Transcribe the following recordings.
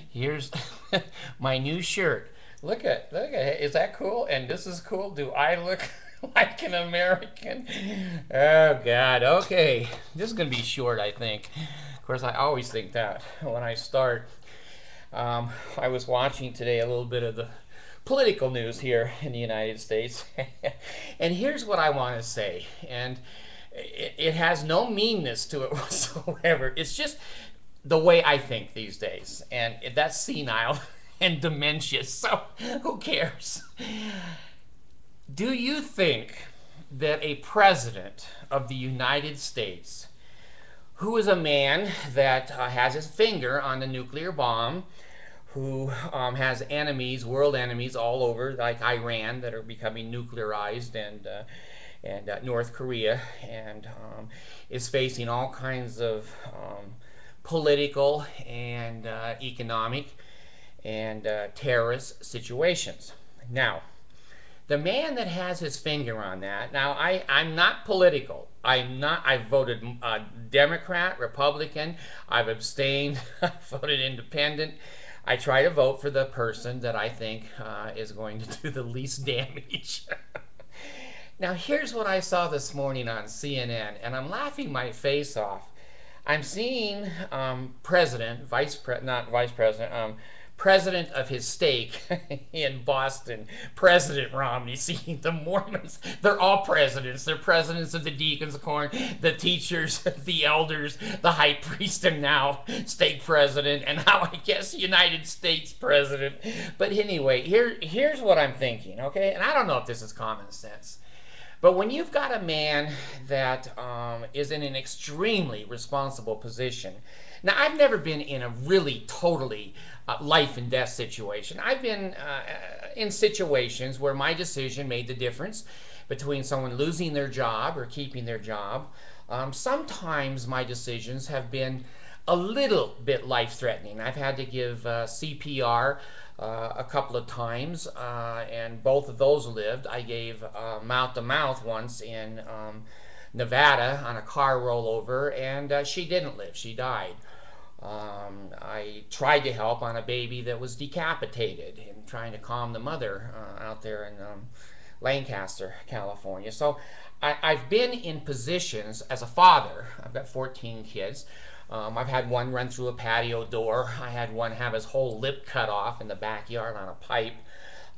Here's my new shirt. Look at, is that cool? And this is cool. Do I look like an American? Oh God. Okay, this is gonna be short, I think. Of course, I always think that when I start. I was watching today a little bit of the political news here in the United States, and here's what I want to say, and it has no meanness to it whatsoever. It's just the way I think these days, and that's senile and dementia. So who cares? Do you think that a president of the United States, who is a man that has his finger on the nuclear bomb, who has enemies, world enemies all over, like Iran, that are becoming nuclearized, and North Korea, and is facing all kinds of political and economic and terrorist situations. Now, the man that has his finger on that, now I'm not political. I've voted Democrat, Republican, I've abstained, I've voted independent. I try to vote for the person that I think is going to do the least damage. Now, here's what I saw this morning on CNN, and I'm laughing my face off. I'm seeing not vice president, president of his stake in Boston, President Romney. See, the Mormons, they're all presidents. They're presidents of the deacons of corn, the teachers, the elders, the high priest, and now stake president, and now I guess United States president. But anyway, here's what I'm thinking, okay? And I don't know if this is common sense. But when you've got a man that is in an extremely responsible position, now I've never been in a really totally life and death situation. I've been in situations where my decision made the difference between someone losing their job or keeping their job. Sometimes my decisions have been a little bit life-threatening. I've had to give CPR a couple of times, and both of those lived. I gave mouth-to-mouth once in Nevada on a car rollover, and she didn't live. She died. I tried to help on a baby that was decapitated and trying to calm the mother out there in Lancaster, California. So I've been in positions as a father. I've got 14 kids. I've had one run through a patio door. I had one have his whole lip cut off in the backyard on a pipe.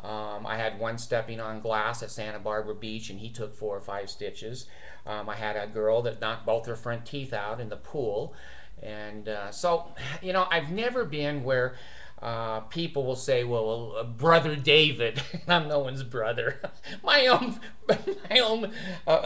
I had one stepping on glass at Santa Barbara Beach, and he took 4 or 5 stitches. I had a girl that knocked both her front teeth out in the pool. And so, you know, I've never been where people will say, well, brother David. I'm no one's brother. My own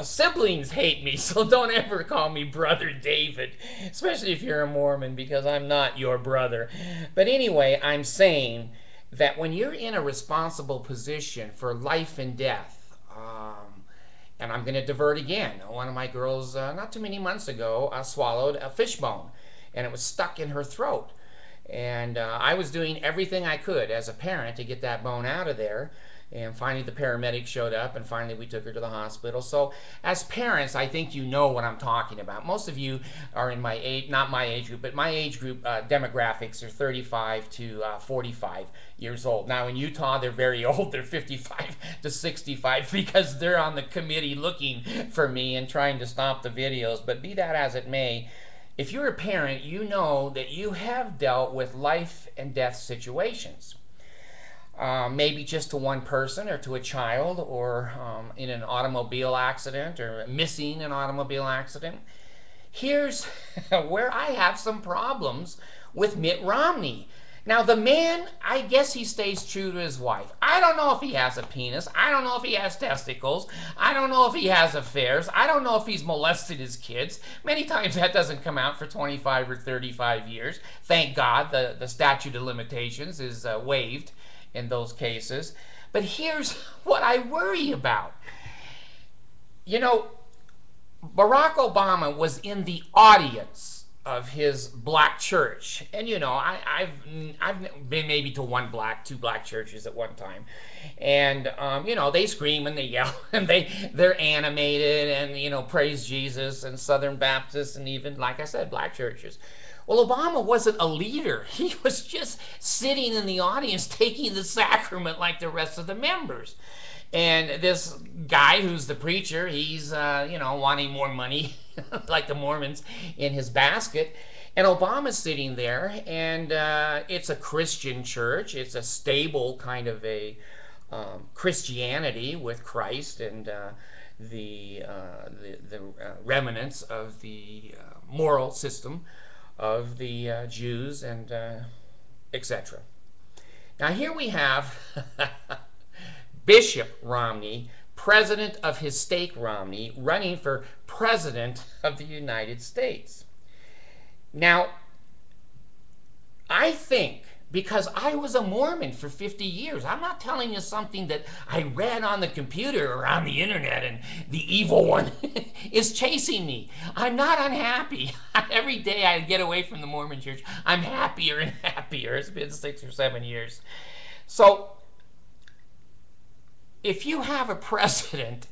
siblings hate me, so don't ever call me brother David, especially if you're a Mormon, because I'm not your brother. But anyway, I'm saying that when you're in a responsible position for life and death, and I'm going to divert again. One of my girls, not too many months ago, swallowed a fish bone, and it was stuck in her throat. And I was doing everything I could as a parent to get that bone out of there. And finally the paramedics showed up, and finally we took her to the hospital. So as parents, I think you know what I'm talking about. Most of you are in my age, not my age group, but my age group demographics are 35 to 45 years old. Now in Utah, they're very old. They're 55 to 65 because they're on the committee looking for me and trying to stop the videos. But be that as it may, if you're a parent, you know that you have dealt with life and death situations. Maybe just to one person or to a child, or in an automobile accident, or missing an automobile accident. Here's where I have some problems with Mitt Romney. Now the man, I guess he stays true to his wife. I don't know if he has a penis. I don't know if he has testicles. I don't know if he has affairs. I don't know if he's molested his kids. Many times that doesn't come out for 25 or 35 years. Thank God the statute of limitations is waived in those cases. But here's what I worry about. You know, Barack Obama was in the audience of his black church, and you know, I've been maybe to two black churches at one time, and you know, they scream and they yell and they're animated and, you know, praise Jesus, and Southern Baptists, and even, like I said, black churches. Well, Obama wasn't a leader. He was just sitting in the audience taking the sacrament like the rest of the members. And this guy who's the preacher, he's, wanting more money, like the Mormons, in his basket. And Obama's sitting there, and it's a Christian church. It's a stable kind of a Christianity with Christ and the remnants of the moral system of the Jews and etc. Now here we have Bishop Romney, president of his stake Romney, running for president of the United States. Now, I think, because I was a Mormon for 50 years, I'm not telling you something that I read on the computer or on the internet and the evil one is chasing me. I'm not unhappy. Every day I get away from the Mormon church, I'm happier and happier. It's been 6 or 7 years. So, if you have a president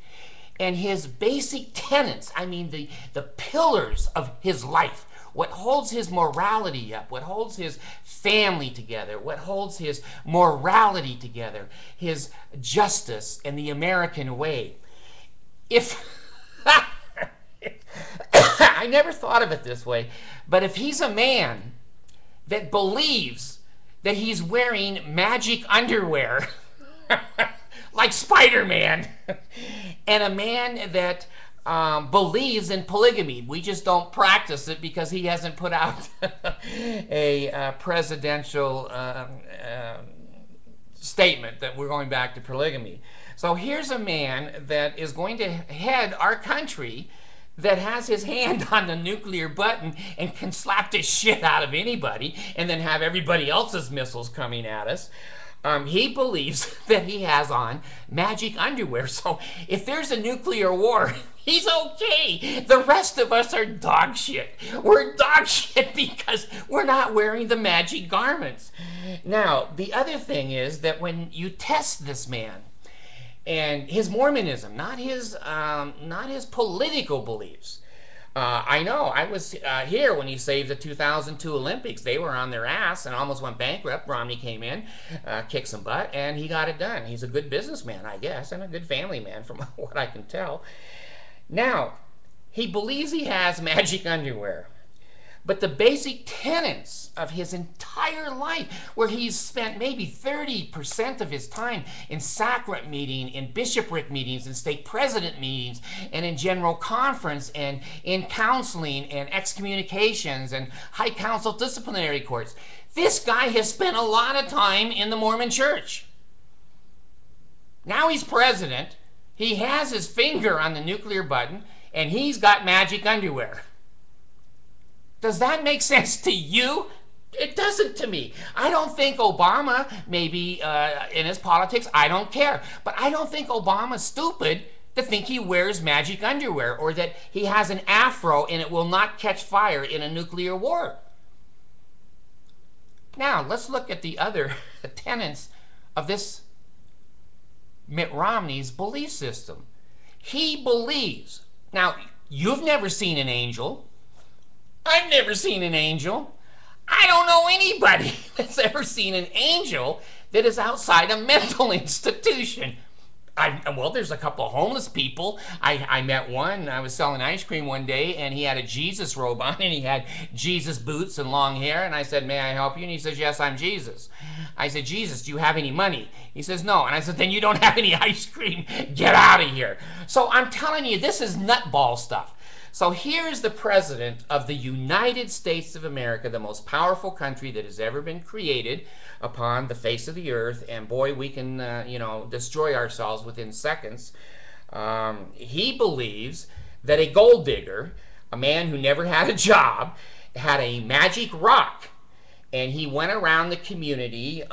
and his basic tenets, I mean the pillars of his life, what holds his morality up, what holds his family together, what holds his morality together, his justice and the American way. If I never thought of it this way, but if he's a man that believes that he's wearing magic underwear, like Spider-Man, and a man that believes in polygamy. We just don't practice it because he hasn't put out a presidential statement that we're going back to polygamy. So here's a man that is going to head our country that has his hand on the nuclear button and can slap the shit out of anybody and then have everybody else's missiles coming at us. He believes that he has on magic underwear. So if there's a nuclear war, he's okay. The rest of us are dog shit. We're dog shit because we're not wearing the magic garments. Now, the other thing is that when you test this man and his Mormonism, not his political beliefs, I know. I was here when he saved the 2002 Olympics. They were on their ass and almost went bankrupt. Romney came in, kicked some butt, and he got it done. He's a good businessman, I guess, and a good family man from what I can tell. Now, he believes he has magic underwear. But the basic tenets of his entire life, where he's spent maybe 30% of his time in sacrament meeting, in bishopric meetings, in stake president meetings, and in general conference, and in counseling, and excommunications, and high council disciplinary courts. This guy has spent a lot of time in the Mormon church. Now he's president. He has his finger on the nuclear button, and he's got magic underwear. Does that make sense to you? It doesn't to me. I don't think Obama, maybe in his politics, I don't care. But I don't think Obama's stupid to think he wears magic underwear or that he has an afro and it will not catch fire in a nuclear war. Now, let's look at the other tenets of this Mitt Romney's belief system. He believes, now, you've never seen an angel. I've never seen an angel. I don't know anybody that's ever seen an angel that is outside a mental institution. Well, there's a couple of homeless people. I met one. I was selling ice cream one day, and he had a Jesus robe on, and he had Jesus boots and long hair. And I said, "May I help you?" And he says, "Yes, I'm Jesus." I said, "Jesus, do you have any money?" He says, "No." And I said, "Then you don't have any ice cream. Get out of here." So I'm telling you, this is nutball stuff. So here's the president of the United States of America, the most powerful country that has ever been created upon the face of the earth. And boy, we can, destroy ourselves within seconds. He believes that a gold digger, a man who never had a job, had a magic rock. And he went around the community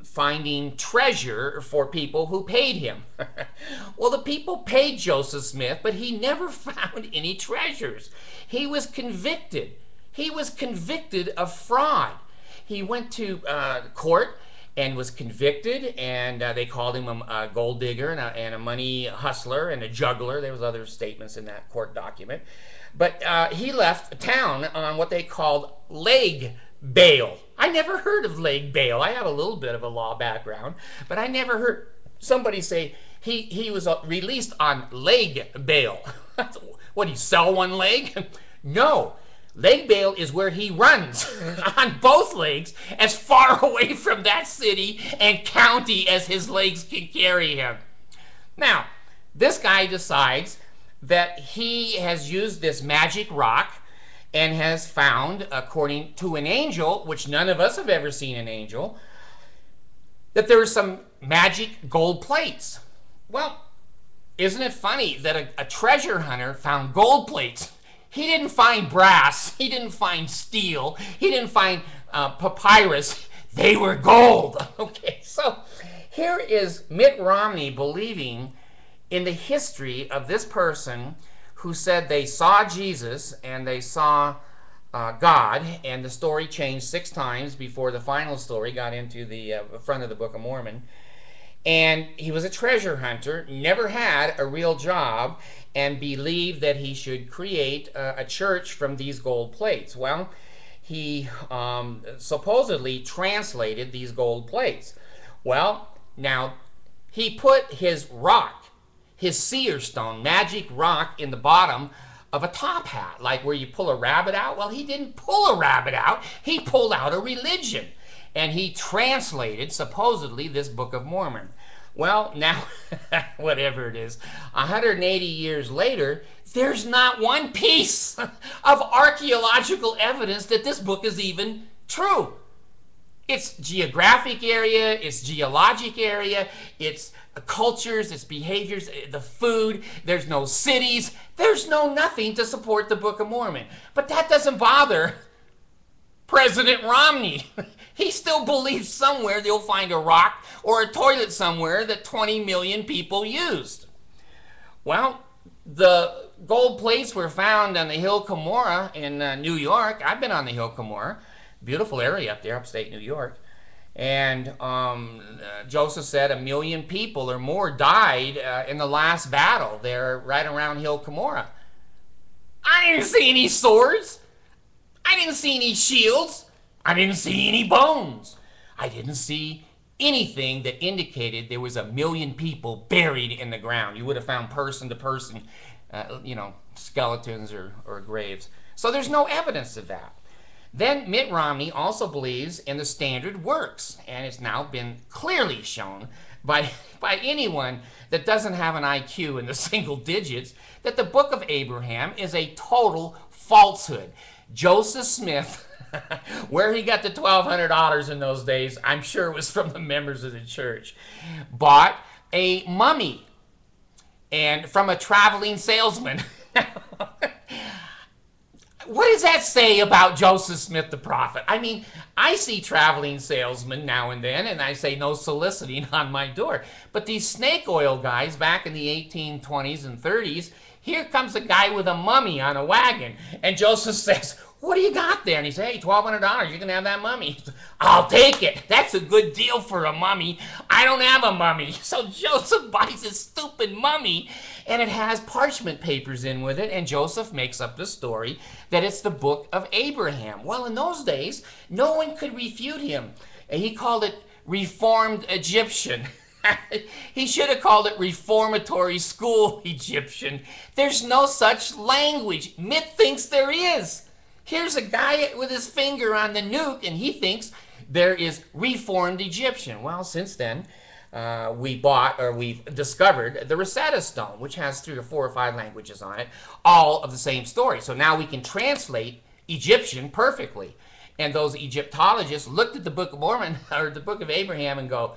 finding treasure for people who paid him. Well, the people paid Joseph Smith, but he never found any treasures. He was convicted. He was convicted of fraud. He went to court and was convicted, and they called him a gold digger and a money hustler and a juggler. There was other statements in that court document. But he left town on what they called leg bail. I never heard of leg bail. I have a little bit of a law background, but I never heard somebody say he was released on leg bail. What, do you sell one leg? No. Leg bail is where he runs on both legs as far away from that city and county as his legs can carry him. Now, this guy decides that he has used this magic rock and has found, according to an angel, which none of us have ever seen an angel, that there are some magic gold plates. Well, isn't it funny that a treasure hunter found gold plates? He didn't find brass, he didn't find steel, he didn't find papyrus. They were gold. Okay, so here is Mitt Romney believing in the history of this person who said they saw Jesus and they saw God, and the story changed 6 times before the final story got into the front of the Book of Mormon. And he was a treasure hunter, never had a real job, and believed that he should create a church from these gold plates. Well, he supposedly translated these gold plates. Well, now, he put his rock, his seer stone, magic rock, in the bottom of a top hat, like where you pull a rabbit out. Well, he didn't pull a rabbit out. He pulled out a religion. And he translated, supposedly, this Book of Mormon. Well, now, whatever it is, 180 years later, there's not one piece of archaeological evidence that this book is even true. It's geographic area, it's geologic area, it's cultures, it's behaviors, the food, there's no cities, there's no nothing to support the Book of Mormon. But that doesn't bother President Romney. He still believes somewhere they'll find a rock or a toilet somewhere that 20 million people used. Well, the gold plates were found on the Hill Cumorah in New York. I've been on the Hill Cumorah. Beautiful area up there, upstate New York. And Joseph said 1 million people or more died in the last battle there right around Hill Cumorah. I didn't see any swords. I didn't see any shields. I didn't see any bones. I didn't see anything that indicated there was 1 million people buried in the ground. You would have found person to person, skeletons or graves. So there's no evidence of that. Then Mitt Romney also believes in the standard works, and it's now been clearly shown by anyone that doesn't have an IQ in the single digits that the Book of Abraham is a total falsehood. Joseph Smith, where he got the $1,200 in those days, I'm sure it was from the members of the church, bought a mummy and from a traveling salesman. What does that say about Joseph Smith the prophet? I mean, I see traveling salesmen now and then, and I say no soliciting on my door. But these snake oil guys back in the 1820s and 30s, here comes a guy with a mummy on a wagon. And Joseph says, what do you got there? And he says, hey, $1,200, you can have that mummy. I'll take it. That's a good deal for a mummy. I don't have a mummy. So Joseph buys this stupid mummy, and it has parchment papers in with it, and Joseph makes up the story that it's the Book of Abraham. Well, in those days, no one could refute him. And he called it Reformed Egyptian. He should have called it Reformatory School Egyptian. There's no such language. Mitt thinks there is. Here's a guy with his finger on the nuke, and he thinks there is Reformed Egyptian. Well, since then, we've discovered the Rosetta Stone, which has 3 or 4 or 5 languages on it, all of the same story. So now we can translate Egyptian perfectly. And those Egyptologists looked at the Book of Mormon, or the Book of Abraham, and go,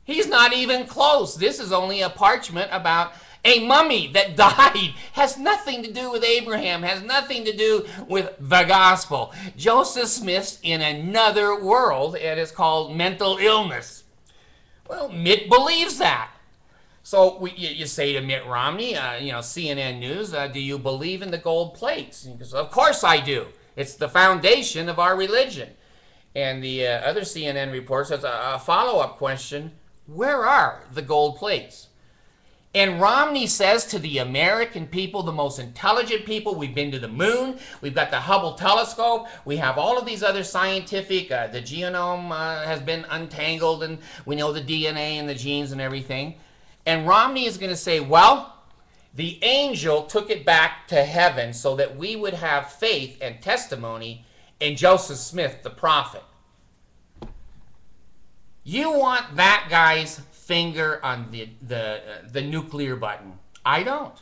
he's not even close. This is only a parchment about a mummy that died. Has nothing to do with Abraham, has nothing to do with the gospel. Joseph Smith's in another world, and it's called mental illness. Well, Mitt believes that. So you say to Mitt Romney, CNN News, do you believe in the gold plates? And he goes, of course I do. It's the foundation of our religion. And the other CNN report says a follow-up question, where are the gold plates? And Romney says to the American people, the most intelligent people, we've been to the moon, we've got the Hubble telescope, we have all of these other scientific, the genome has been untangled, and we know the DNA and the genes and everything. And Romney is going to say, well, the angel took it back to heaven so that we would have faith and testimony in Joseph Smith, the prophet. You want that guy's finger on the nuclear button. I don't.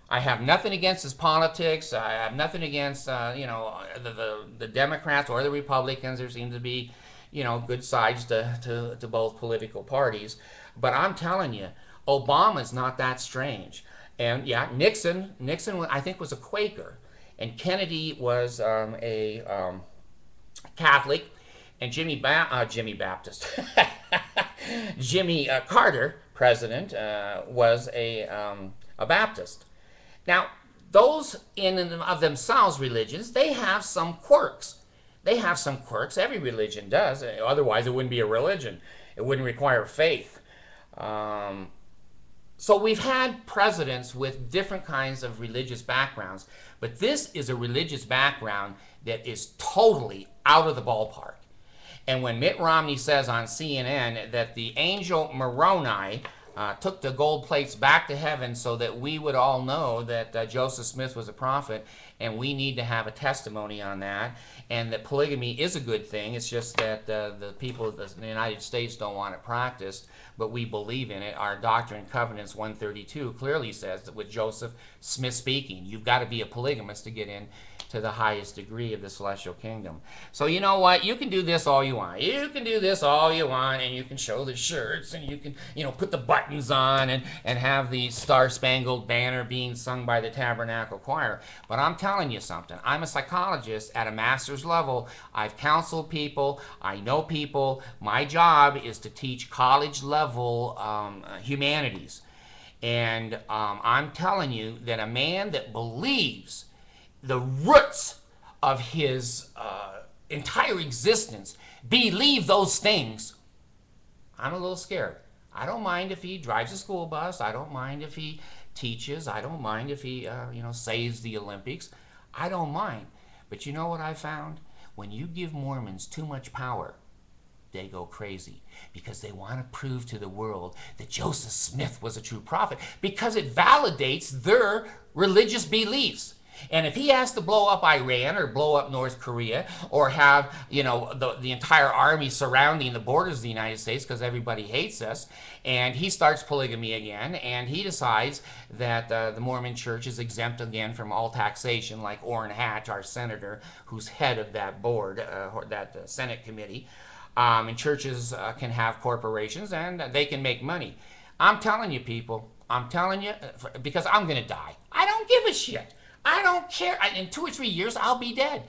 I have nothing against his politics. I have nothing against the Democrats or the Republicans. There seems to be good sides to both political parties. But I'm telling you, Obama's not that strange. And yeah, Nixon I think was a Quaker, and Kennedy was a Catholic, and Jimmy Carter, president, was a Baptist. Now, those in and of themselves religions, they have some quirks. They have some quirks. Every religion does. Otherwise, it wouldn't be a religion. It wouldn't require faith. So we've had presidents with different kinds of religious backgrounds, but this is a religious background that is totally out of the ballpark. And when Mitt Romney says on CNN that the angel Moroni took the gold plates back to heaven so that we would all know that Joseph Smith was a prophet, and we need to have a testimony on that, and that polygamy is a good thing. It's just that the people of the United States don't want it practiced, but we believe in it. Our Doctrine and Covenants 132 clearly says that with Joseph Smith speaking, you've got to be a polygamist to get in to the highest degree of the celestial kingdom. So you know what? You can do this all you want. You can do this all you want, and you can show the shirts, and you can, put the buttons on and have the Star-Spangled Banner being sung by the Tabernacle Choir. But I'm telling you something. I'm a psychologist at a master's level. I've counseled people. I know people. My job is to teach college-level humanities. And I'm telling you that a man that believes the roots of his entire existence believe those things, I'm a little scared. I don't mind if he drives a school bus. I don't mind if he teaches. I don't mind if he saves the Olympics. I don't mind. But you know what I found? When you give Mormons too much power, they go crazy because they want to prove to the world that Joseph Smith was a true prophet, because it validates their religious beliefs. And if he has to blow up Iran or blow up North Korea or have, the entire army surrounding the borders of the United States because everybody hates us, and he starts polygamy again, and he decides that the Mormon church is exempt again from all taxation, like Orrin Hatch, our senator, who's head of that board, that Senate committee, and churches can have corporations and they can make money. I'm telling you, people, I'm telling you, because I'm going to die. I don't give a shit. I don't care. In 2 or 3 years, I'll be dead.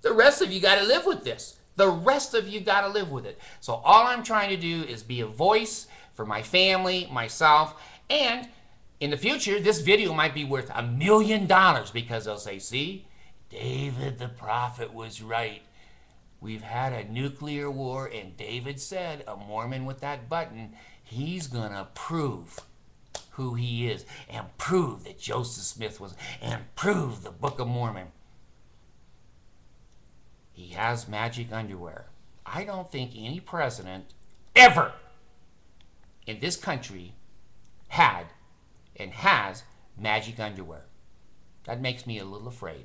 The rest of you got to live with this. The rest of you got to live with it. So all I'm trying to do is be a voice for my family, myself, and in the future, this video might be worth $1 million because they'll say, see, David the prophet was right. We've had a nuclear war, and David said, a Mormon with that button, he's going to prove who he is, and prove that Joseph Smith was, and prove the Book of Mormon. He has magic underwear. I don't think any president ever in this country had and has magic underwear. That makes me a little afraid.